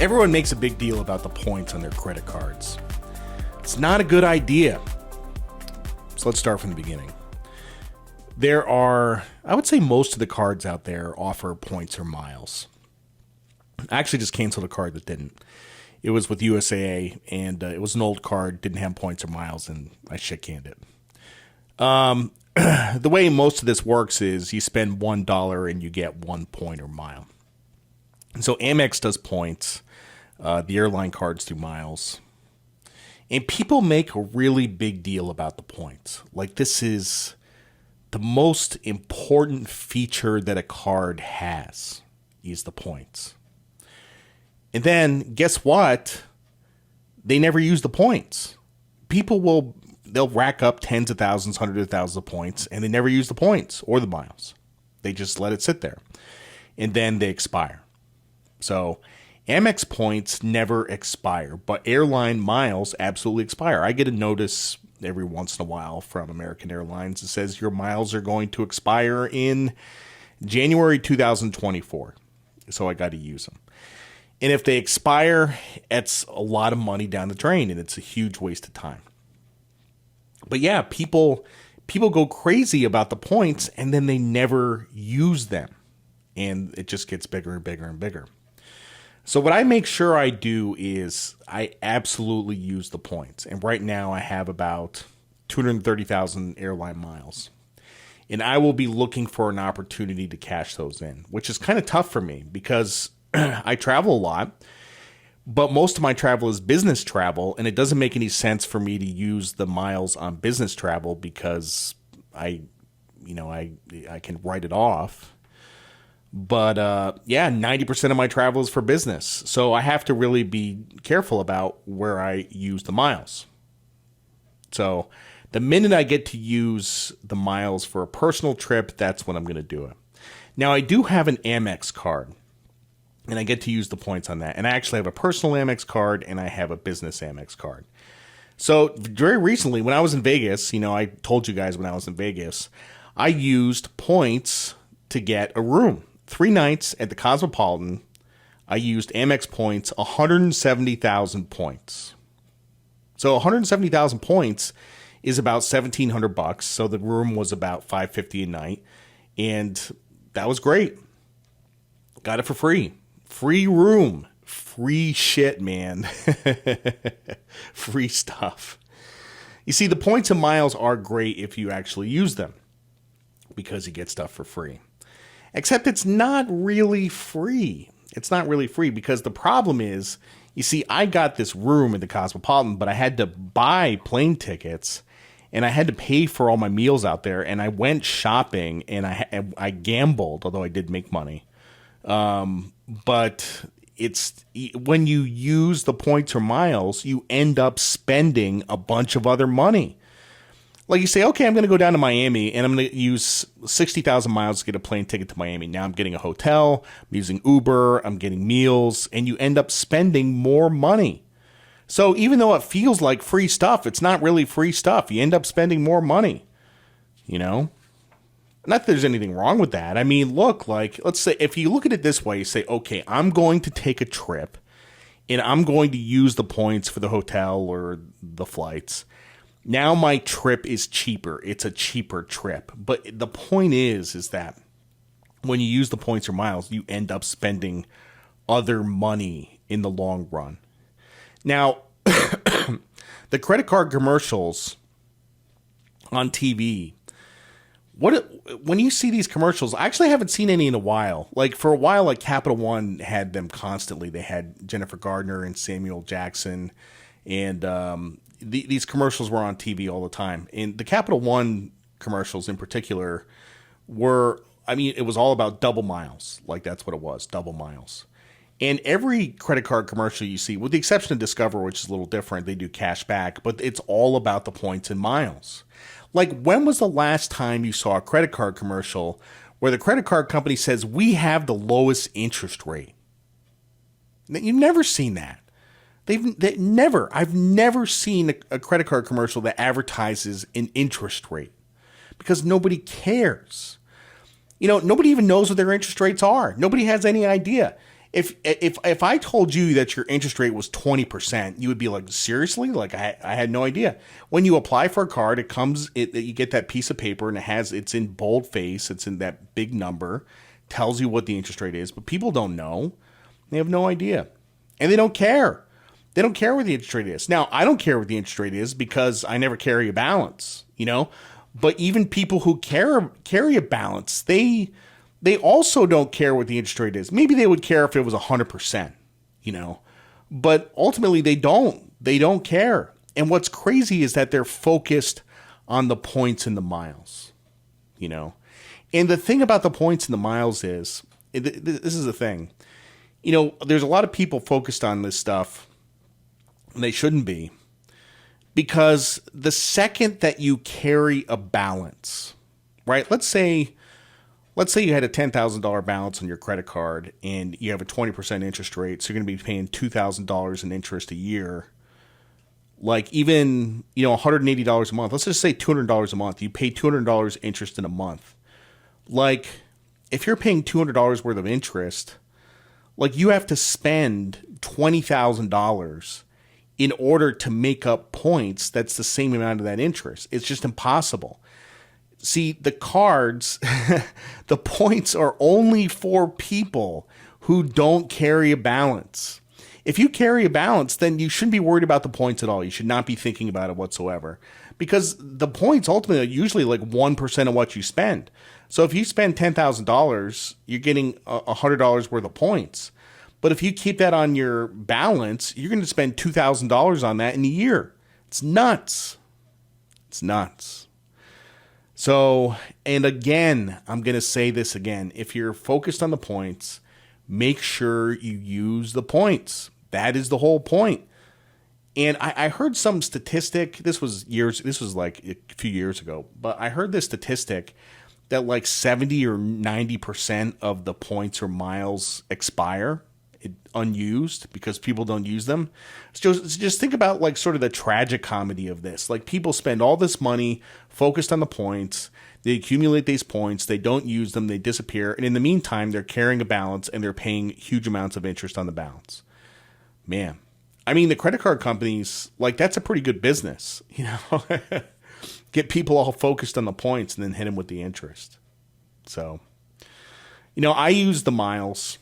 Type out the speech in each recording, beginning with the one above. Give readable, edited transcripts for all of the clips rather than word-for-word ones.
Everyone makes a big deal about the points on their credit cards. It's not a good idea. So let's start from the beginning. There are, I would say most of the cards out there offer points or miles. I actually just canceled a card that didn't. It was with USAA, and it was an old card, didn't have points or miles, and I shit-canned it. The way most of this works is you spend $1 and you get 1 point or mile. So Amex does points, the airline cards do miles. And people make a really big deal about the points. Like, this is the most important feature that a card has, is the points. And then, guess what? They never use the points. They'll rack up tens of thousands, hundreds of thousands of points, and they never use the points or the miles. They just let it sit there. And then they expire. So Amex points never expire, but airline miles absolutely expire. I get a notice every once in a while from American Airlines that says your miles are going to expire in January 2024. So I got to use them. And if they expire, it's a lot of money down the drain, and it's a huge waste of time. But yeah, people go crazy about the points, and then they never use them. And it just gets bigger and bigger and bigger. So what I make sure I do is I absolutely use the points. And right now I have about 230,000 airline miles. And I will be looking for an opportunity to cash those in, which is kind of tough for me because I travel a lot. But most of my travel is business travel, and it doesn't make any sense for me to use the miles on business travel because I can write it off. But 90% of my travel is for business. So I have to really be careful about where I use the miles. So the minute I get to use the miles for a personal trip, that's when I'm going to do it. Now, I do have an Amex card, and I get to use the points on that. And I actually have a personal Amex card, and I have a business Amex card. So very recently, when I was in Vegas, I told you guys when I was in Vegas, I used points to get a room. 3 nights at the Cosmopolitan, I used Amex points, 170,000 points. So 170,000 points is about $1,700. So the room was about $550 a night, and that was great. Got it for free. Free room. Free shit, man. Free stuff. You see, the points and miles are great if you actually use them because you get stuff for free. Except it's not really free. It's not really free because the problem is, you see, I got this room at the Cosmopolitan, but I had to buy plane tickets and I had to pay for all my meals out there. And I went shopping and I gambled, although I did make money. But it's when you use the points or miles, you end up spending a bunch of other money. Like you say, okay, I'm going to go down to Miami and I'm going to use 60,000 miles to get a plane ticket to Miami. Now I'm getting a hotel, I'm using Uber, I'm getting meals, and you end up spending more money. So even though it feels like free stuff, it's not really free stuff. You end up spending more money, Not that there's anything wrong with that. I mean, look, let's say if you look at it this way, you say, okay, I'm going to take a trip and I'm going to use the points for the hotel or the flights. Now my trip is cheaper. It's a cheaper trip. But the point is that when you use the points or miles, you end up spending other money in the long run. Now, the credit card commercials on TV, when you see these commercials, I actually haven't seen any in a while. Like for a while, like Capital One had them constantly. They had Jennifer Gardner and Samuel Jackson, and these commercials were on TV all the time. And the Capital One commercials in particular it was all about double miles. Like that's what it was, double miles. And every credit card commercial you see, with the exception of Discover, which is a little different, they do cash back, but it's all about the points and miles. Like, when was the last time you saw a credit card commercial where the credit card company says, we have the lowest interest rate? You've never seen that. I've never seen a credit card commercial that advertises an interest rate because nobody cares. Nobody even knows what their interest rates are. Nobody has any idea. If I told you that your interest rate was 20%, you would be like, seriously? Like I had no idea. When you apply for a card, you get that piece of paper and it's in boldface. It's in that big number, tells you what the interest rate is, but people don't know. They have no idea. And they don't care. They don't care what the interest rate is. Now, I don't care what the interest rate is because I never carry a balance, but even people who carry a balance, they also don't care what the interest rate is. Maybe they would care if it was 100%, but ultimately they don't. They don't care. And what's crazy is that they're focused on the points and the miles, And the thing about the points and the miles is, this is the thing, there's a lot of people focused on this stuff, and they shouldn't be, because the second that you carry a balance, right? Let's say you had a $10,000 balance on your credit card and you have a 20% interest rate. So you're going to be paying $2,000 in interest a year. Like even, $180 a month. Let's just say $200 a month. You pay $200 interest in a month. Like if you're paying $200 worth of interest, like you have to spend $20,000 in order to make up points that's the same amount of that interest. It's just impossible. See, the cards, the points are only for people who don't carry a balance. If you carry a balance, then you shouldn't be worried about the points at all. You should not be thinking about it whatsoever, because the points ultimately are usually like 1% of what you spend. So if you spend $10,000, you're getting $100 worth of points. But if you keep that on your balance, you're going to spend $2,000 on that in a year. It's nuts. It's nuts. So, and again, I'm going to say this again. If you're focused on the points, make sure you use the points. That is the whole point. And I heard some statistic. This was like a few years ago, but I heard this statistic that like 70 or 90% of the points or miles expire unused because people don't use them. So just think about like sort of the tragic comedy of this. Like people spend all this money focused on the points. They accumulate these points. They don't use them. They disappear. And in the meantime, they're carrying a balance and they're paying huge amounts of interest on the balance. Man, I mean, the credit card companies, like that's a pretty good business, get people all focused on the points and then hit them with the interest. So, I use the miles.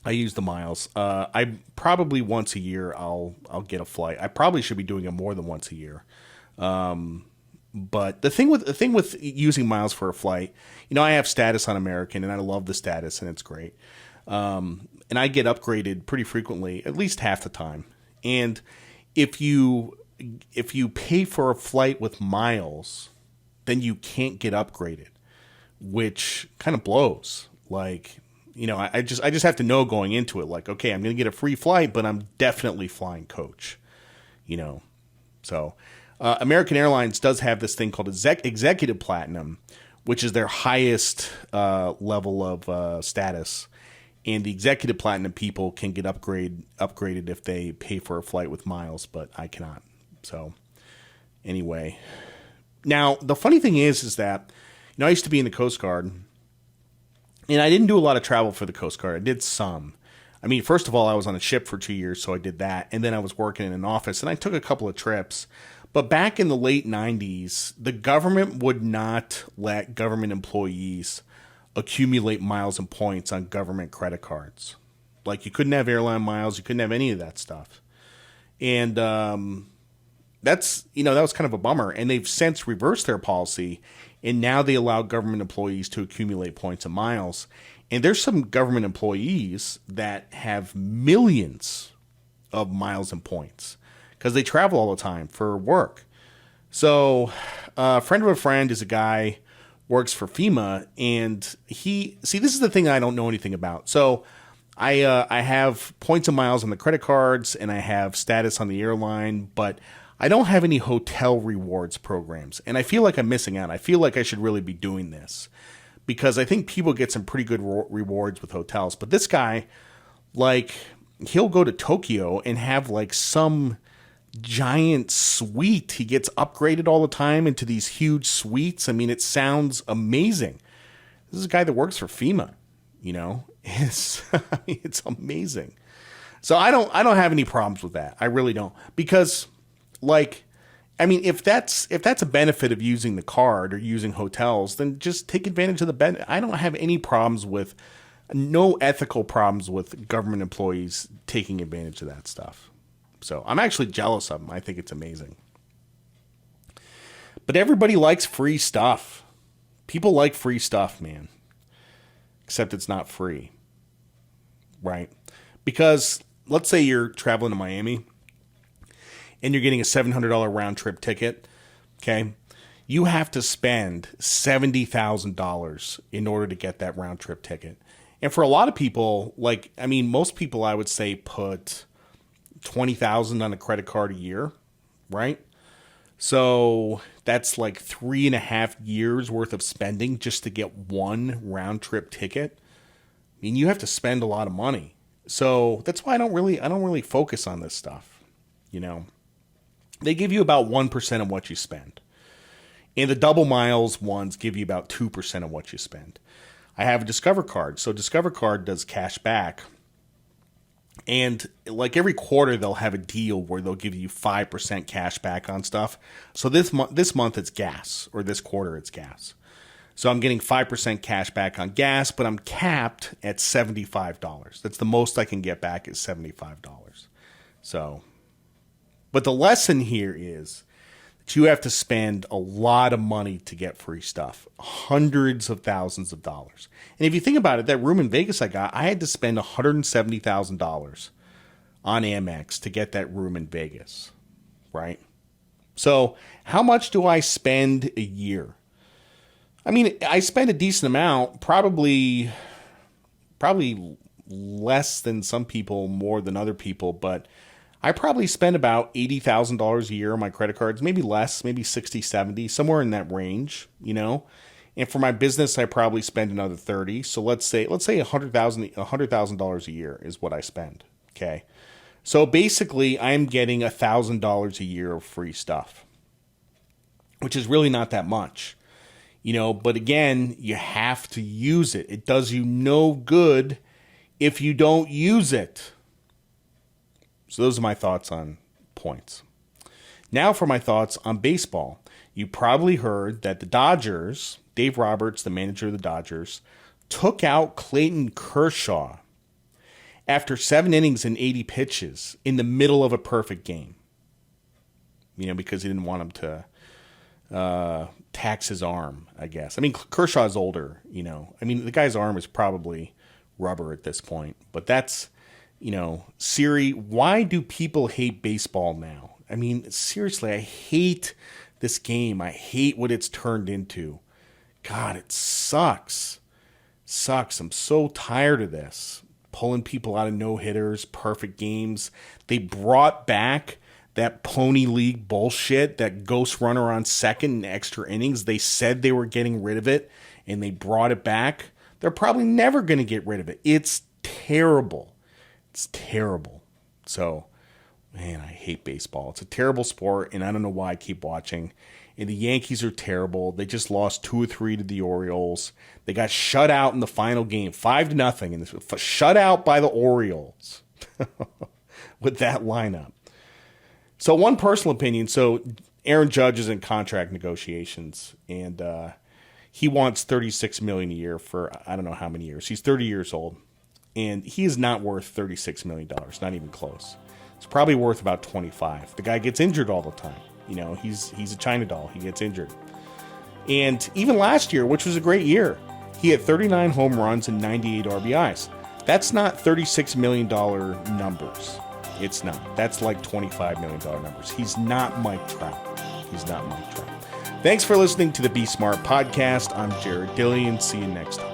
I probably once a year I'll get a flight. I probably should be doing it more than once a year. But the thing with using miles for a flight, I have status on American and I love the status and it's great. And I get upgraded pretty frequently, at least half the time. And if you pay for a flight with miles, then you can't get upgraded, which kind of blows. Like, I just have to know going into it, like, okay, I'm going to get a free flight, but I'm definitely flying coach, So American Airlines does have this thing called Executive Platinum, which is their highest level of status. And the Executive Platinum people can get upgraded if they pay for a flight with miles, but I cannot. So anyway, now the funny thing is that, I used to be in the Coast Guard. And I didn't do a lot of travel for the Coast Guard. I did some. I mean, first of all, I was on a ship for 2 years, so I did that. And then I was working in an office, and I took a couple of trips. But back in the late 90s, the government would not let government employees accumulate miles and points on government credit cards. Like, you couldn't have airline miles. You couldn't have any of that stuff. And that's, that was kind of a bummer. And they've since reversed their policy. And now they allow government employees to accumulate points and miles. And there's some government employees that have millions of miles and points because they travel all the time for work. So a friend of a friend is a guy works for FEMA, and this is the thing I don't know anything about. So I have points and miles on the credit cards, and I have status on the airline, but I don't have any hotel rewards programs, and I feel like I'm missing out. I feel like I should really be doing this because I think people get some pretty good rewards with hotels. But this guy, like, he'll go to Tokyo and have like some giant suite. He gets upgraded all the time into these huge suites. I mean, it sounds amazing. This is a guy that works for FEMA, is it's amazing. So I don't have any problems with that. I really don't. Because like, I mean, if that's a benefit of using the card or using hotels, then just take advantage of the benefit. I don't have any problems with, no ethical problems with government employees taking advantage of that stuff. So I'm actually jealous of them. I think it's amazing. But everybody likes free stuff. People like free stuff, man. Except it's not free. Right? Because let's say you're traveling to Miami and you're getting a $700 round trip ticket, okay? You have to spend $70,000 in order to get that round trip ticket. And for a lot of people, like, I mean, most people I would say put $20,000 on a credit card a year, right? So that's like 3.5 years worth of spending just to get one round trip ticket. I mean, you have to spend a lot of money. So that's why I don't really focus on this stuff. You know, they give you about 1% of what you spend. And the double miles ones give you about 2% of what you spend. I have a Discover card. So Discover card does cash back. And like every quarter, they'll have a deal where they'll give you 5% cash back on stuff. So this month it's gas, or this quarter it's gas. So I'm getting 5% cash back on gas, but I'm capped at $75. That's the most I can get back is $75. So, but the lesson here is that you have to spend a lot of money to get free stuff, hundreds of thousands of dollars. And if you think about it, that room in Vegas I had to spend $170,000 on Amex to get that room in Vegas, right? So how much do I spend a year? I mean, I spend a decent amount, probably less than some people, more than other people, but I probably spend about $80,000 a year on my credit cards, maybe less, maybe 60, 70, somewhere in that range, you know. And for my business, I probably spend another 30. So let's say $100,000 a year is what I spend. Okay. So basically I'm getting $1,000 a year of free stuff, which is really not that much. You know, but again, you have to use it. It does you no good if you don't use it. So those are my thoughts on points. Now for my thoughts on baseball. You probably heard that the Dodgers, Dave Roberts, the manager of the Dodgers, took out Clayton Kershaw after 7 innings and 80 pitches in the middle of a perfect game. You know, because he didn't want him to tax his arm, I guess. I mean, Kershaw's older, you know. I mean, the guy's arm is probably rubber at this point. But that's, you know, Siri, why do people hate baseball now? I mean, seriously, I hate this game. I hate what it's turned into. God, it sucks. Sucks. I'm so tired of this. Pulling people out of no-hitters, perfect games. They brought back that pony league bullshit, that ghost runner on second in extra innings. They said they were getting rid of it, and they brought it back. They're probably never going to get rid of it. It's terrible. It's terrible. So, man, I hate baseball. It's a terrible sport, and I don't know why I keep watching. And the Yankees are terrible. They just lost 2 or 3 to the Orioles. They got shut out in the final game, 5-0, and shut out by the Orioles with that lineup. So one personal opinion. So Aaron Judge is in contract negotiations, and he wants $36 million a year for I don't know how many years. He's 30 years old, and he is not worth $36 million. Not even close. It's probably worth about 25. The guy gets injured all the time. You know, he's a China doll. He gets injured. And even last year, which was a great year, he had 39 home runs and 98 RBIs. That's not $36 million numbers. It's not. That's like $25 million numbers. He's not Mike Trout. He's not Mike Trout. Thanks for listening to the Be Smart podcast. I'm Jared Dillian. See you next time.